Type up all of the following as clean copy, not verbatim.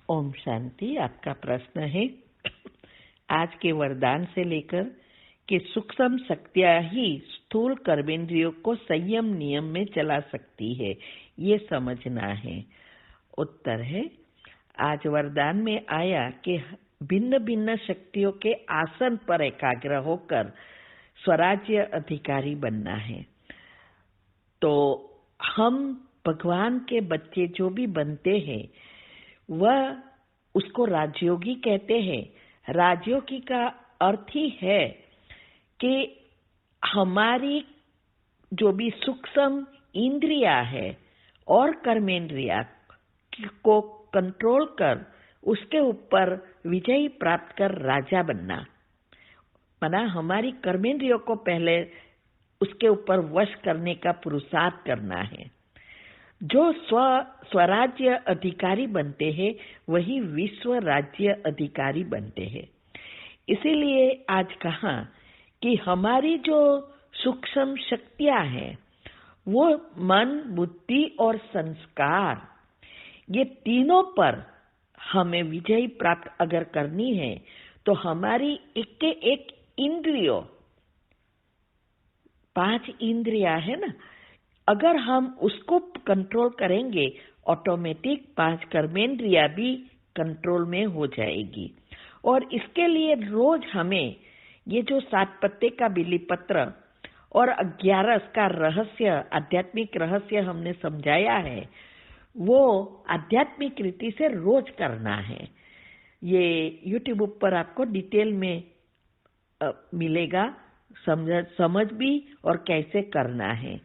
ओम शांति। आपका प्रश्न है, आज के वरदान से लेकर कि सूक्ष्म शक्तियां ही स्थूल कर्मेंद्रियों को संयम नियम में चला सकती है, ये समझना है। उत्तर है, आज वरदान में आया कि भिन्न भिन्न शक्तियों के आसन पर एकाग्र होकर स्वराज्य अधिकारी बनना है। तो हम भगवान के बच्चे जो भी बनते हैं वह उसको राजयोगी कहते हैं। राजयोगी का अर्थ ही है कि हमारी जो भी सूक्ष्म इंद्रिया है और कर्मेंद्रिया को कंट्रोल कर उसके ऊपर विजय प्राप्त कर राजा बनना, माना हमारी कर्मेंद्रियों को पहले उसके ऊपर वश करने का पुरुषार्थ करना है। जो स्वराज्य अधिकारी बनते हैं वही विश्व राज्य अधिकारी बनते हैं। इसीलिए आज कहा कि हमारी जो सूक्ष्म शक्तियां हैं वो मन, बुद्धि और संस्कार, ये तीनों पर हमें विजय प्राप्त अगर करनी है तो हमारी एक के एक इंद्रियों, 5 इंद्रिया है ना, अगर हम उसको कंट्रोल करेंगे ऑटोमेटिक 5 कर्मेंद्रिया भी कंट्रोल में हो जाएगी। और इसके लिए रोज हमें ये जो 7 पत्ते का बिलीपत्र और 11 का रहस्य, आध्यात्मिक रहस्य हमने समझाया है, वो आध्यात्मिक रीति से रोज करना है। ये YouTube पर आपको डिटेल में मिलेगा, समझ भी और कैसे करना है।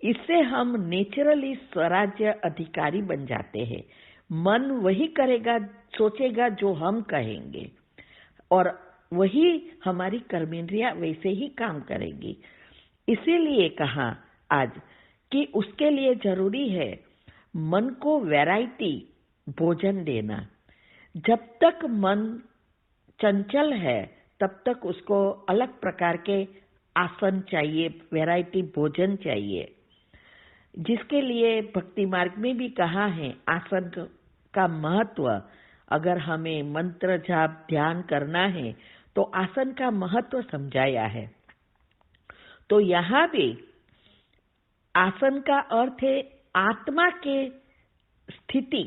इससे हम नेचुरली स्वराज्य अधिकारी बन जाते हैं। मन वही करेगा, सोचेगा जो हम कहेंगे, और वही हमारी कर्मेंद्रिया वैसे ही काम करेगी। इसीलिए कहा आज कि उसके लिए जरूरी है मन को वैरायटी भोजन देना। जब तक मन चंचल है तब तक उसको अलग प्रकार के आसन चाहिए, वैरायटी भोजन चाहिए, जिसके लिए भक्ति मार्ग में भी कहा है आसन का महत्व। अगर हमें मंत्र जाप ध्यान करना है तो आसन का महत्व समझाया है। तो यहाँ भी आसन का अर्थ है आत्मा के स्थिति।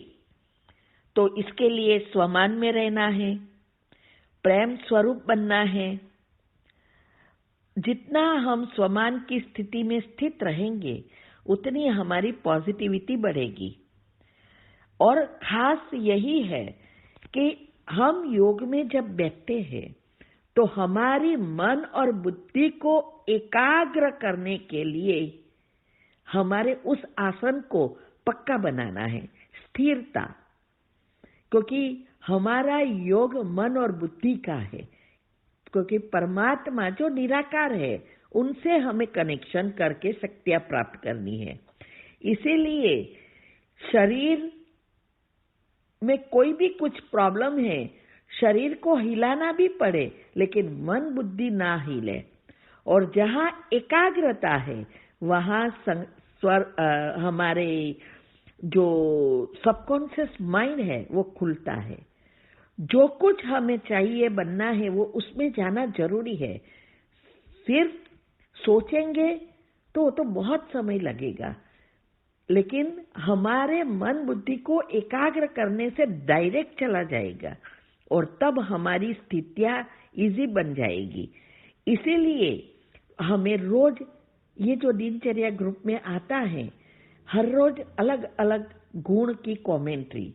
तो इसके लिए स्वमान में रहना है, प्रेम स्वरूप बनना है। जितना हम स्वमान की स्थिति में स्थित रहेंगे उतनी हमारी पॉजिटिविटी बढ़ेगी। और खास यही है कि हम योग में जब बैठते हैं तो हमारी मन और बुद्धि को एकाग्र करने के लिए हमारे उस आसन को पक्का बनाना है, स्थिरता। क्योंकि हमारा योग मन और बुद्धि का है, क्योंकि परमात्मा जो निराकार है उनसे हमें कनेक्शन करके शक्तियां प्राप्त करनी है। इसीलिए शरीर में कोई भी कुछ प्रॉब्लम है, शरीर को हिलाना भी पड़े लेकिन मन बुद्धि ना हिले। और जहां एकाग्रता है वहां हमारे जो सबकॉन्शियस माइंड है वो खुलता है। जो कुछ हमें चाहिए बनना है वो उसमें जाना जरूरी है। सिर्फ सोचेंगे तो बहुत समय लगेगा, लेकिन हमारे मन बुद्धि को एकाग्र करने से डायरेक्ट चला जाएगा और तब हमारी स्थितियां इजी बन जाएगी। इसीलिए हमें रोज ये जो दिनचर्या ग्रुप में आता है, हर रोज अलग अलग गुण की कमेंट्री,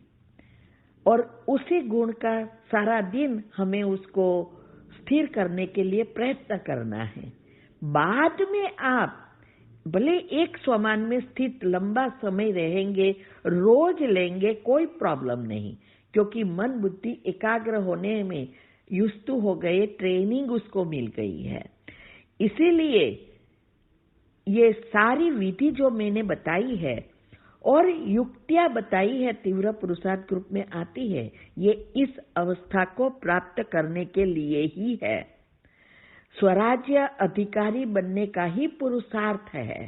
और उसी गुण का सारा दिन हमें उसको स्थिर करने के लिए प्रयत्न करना है। बाद में आप भले एक स्वमान में स्थित लंबा समय रहेंगे, रोज लेंगे, कोई प्रॉब्लम नहीं, क्योंकि मन बुद्धि एकाग्र होने में यूज्ड टू हो गए, ट्रेनिंग उसको मिल गई है। इसीलिए ये सारी विधि जो मैंने बताई है और युक्तियां बताई है तीव्र पुरुषार्थ ग्रुप में आती है, ये इस अवस्था को प्राप्त करने के लिए ही है। स्वराज्य अधिकारी बनने का ही पुरुषार्थ है,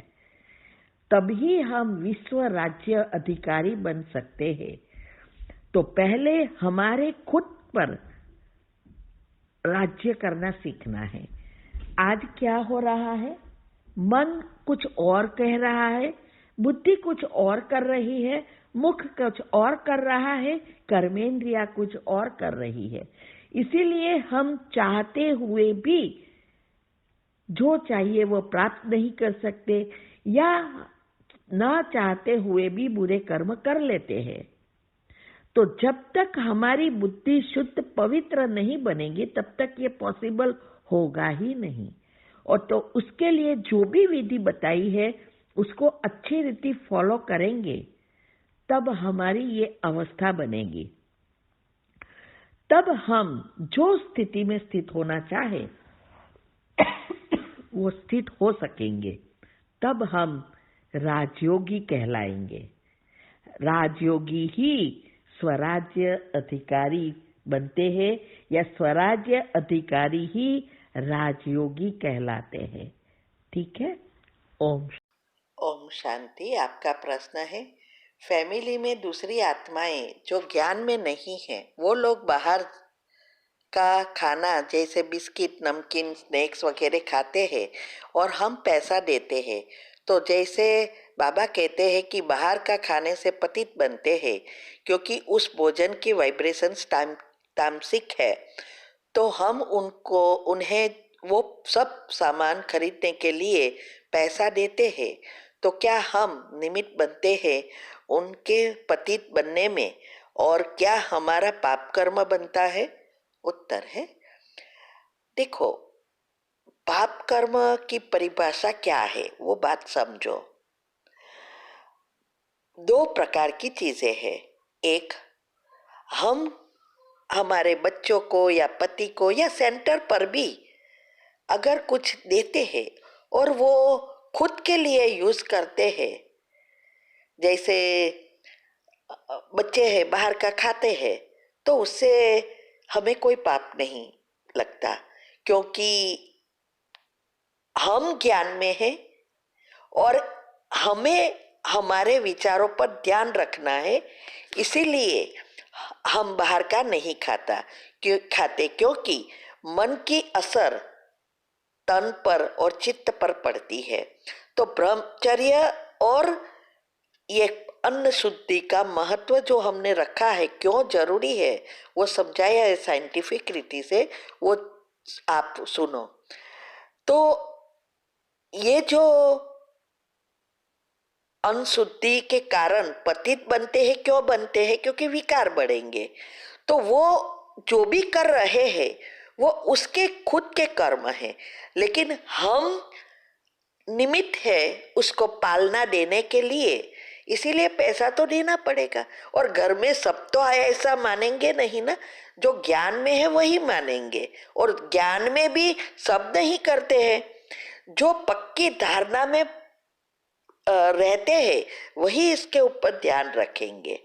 तभी हम विश्व राज्य अधिकारी बन सकते हैं। तो पहले हमारे खुद पर राज्य करना सीखना है। आज क्या हो रहा है? मन कुछ और कह रहा है, बुद्धि कुछ और कर रही है, मुख कुछ और कर रहा है, कर्मेंद्रिया कुछ और कर रही है। इसीलिए हम चाहते हुए भी जो चाहिए वो प्राप्त नहीं कर सकते, या ना चाहते हुए भी बुरे कर्म कर लेते हैं। तो जब तक हमारी बुद्धि शुद्ध पवित्र नहीं बनेगी तब तक ये पॉसिबल होगा ही नहीं। और तो उसके लिए जो भी विधि बताई है उसको अच्छी रीति फॉलो करेंगे तब हमारी ये अवस्था बनेगी। तब हम जो स्थिति में स्थित होना चाहे वो स्थित हो सकेंगे। तब हम राजयोगी कहलाएंगे। राजयोगी ही स्वराज्य अधिकारी बनते हैं, या स्वराज्य अधिकारी ही राजयोगी कहलाते हैं। ठीक है। ओम ओम शांति। आपका प्रश्न है, फैमिली में दूसरी आत्माएं जो ज्ञान में नहीं है, वो लोग बाहर का खाना जैसे बिस्किट, नमकीन, स्नैक्स वगैरह खाते हैं और हम पैसा देते हैं। तो जैसे बाबा कहते हैं कि बाहर का खाने से पतित बनते हैं क्योंकि उस भोजन की वाइब्रेशंस तामसिक है, तो हम उन्हें वो सब सामान खरीदने के लिए पैसा देते हैं। तो क्या हम निमित्त बनते हैं उनके पतित बनने में, और क्या हमारा पाप कर्म बनता है? उत्तर है, देखो, पाप कर्म की परिभाषा क्या है वो बात समझो। दो प्रकार की चीजें हैं। एक, हम हमारे बच्चों को या पति को या सेंटर पर भी अगर कुछ देते हैं और वो खुद के लिए यूज करते हैं, जैसे बच्चे हैं बाहर का खाते हैं, तो उससे हमें कोई पाप नहीं लगता, क्योंकि हम ज्ञान में हैं और हमें हमारे विचारों पर ध्यान रखना है। इसीलिए हम बाहर का नहीं खाते, क्योंकि मन की असर तन पर और चित्त पर पड़ती है। तो ब्रह्मचर्य और ये अन्न शुद्धि का महत्व जो हमने रखा है, क्यों जरूरी है, वो समझाया है साइंटिफिक रीति से, वो आप सुनो। तो ये जो अनशुद्धि के कारण पतित बनते हैं, क्यों बनते हैं? क्योंकि विकार बढ़ेंगे। तो वो जो भी कर रहे हैं वो उसके खुद के कर्म है, लेकिन हम निमित्त है उसको पालना देने के लिए, इसीलिए पैसा तो देना पड़ेगा। और घर में सब तो ऐसा मानेंगे नहीं ना, जो ज्ञान में है वही मानेंगे, और ज्ञान में भी सब नहीं करते हैं। जो पक्की धारणा में रहते हैं वही इसके ऊपर ध्यान रखेंगे।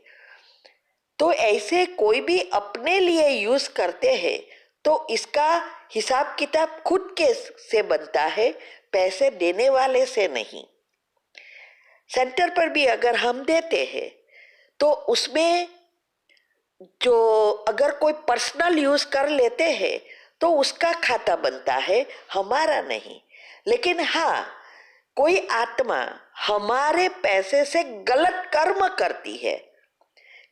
तो ऐसे कोई भी अपने लिए यूज करते हैं तो इसका हिसाब किताब खुद के से बनता है, पैसे देने वाले से नहीं। सेंटर पर भी अगर हम देते हैं तो उसमें जो अगर कोई पर्सनल यूज कर लेते हैं तो उसका खाता बनता है, हमारा नहीं। लेकिन हाँ, कोई आत्मा हमारे पैसे से गलत कर्म करती है,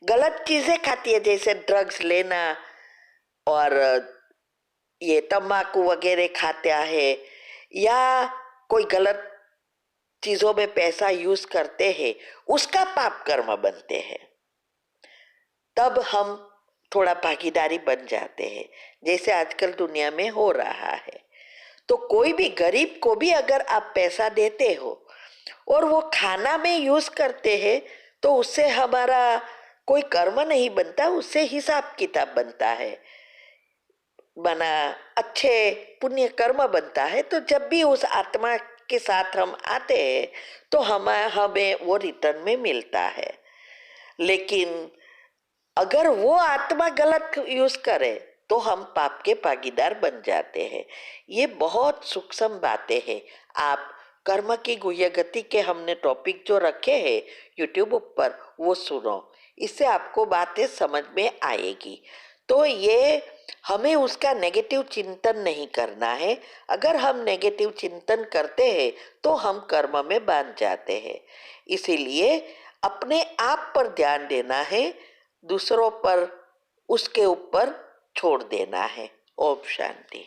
गलत चीजें खाती है, जैसे ड्रग्स लेना और ये तंबाकू वगैरह खाता है, या कोई गलत चीजों में पैसा यूज करते हैं, उसका पाप कर्म बनते हैं। तब हम थोड़ा भागीदारी बन जाते हैं, जैसे आजकल दुनिया में हो रहा है। तो कोई भी गरीब को भी अगर आप पैसा देते हो और वो खाना में यूज करते हैं, तो उससे हमारा कोई कर्म नहीं बनता, उससे हिसाब किताब बनता है, बना अच्छे पुण्य कर्म बनता है। तो जब भी उस आत्मा के साथ हम आते हैं तो हमें वो रिटर्न में मिलता है। लेकिन अगर वो आत्मा गलत यूज करे तो हम पाप के भागीदार बन जाते हैं। ये बहुत सूक्ष्म बातें हैं। आप कर्म की गुह्य गति के हमने टॉपिक जो रखे हैं यूट्यूब पर, वो सुनो। इससे आपको बातें समझ में आएगी। तो ये हमें उसका नेगेटिव चिंतन नहीं करना है। अगर हम नेगेटिव चिंतन करते हैं तो हम कर्म में बांध जाते हैं। इसीलिए अपने आप पर ध्यान देना है, दूसरों पर उसके ऊपर छोड़ देना है। ओम शांति।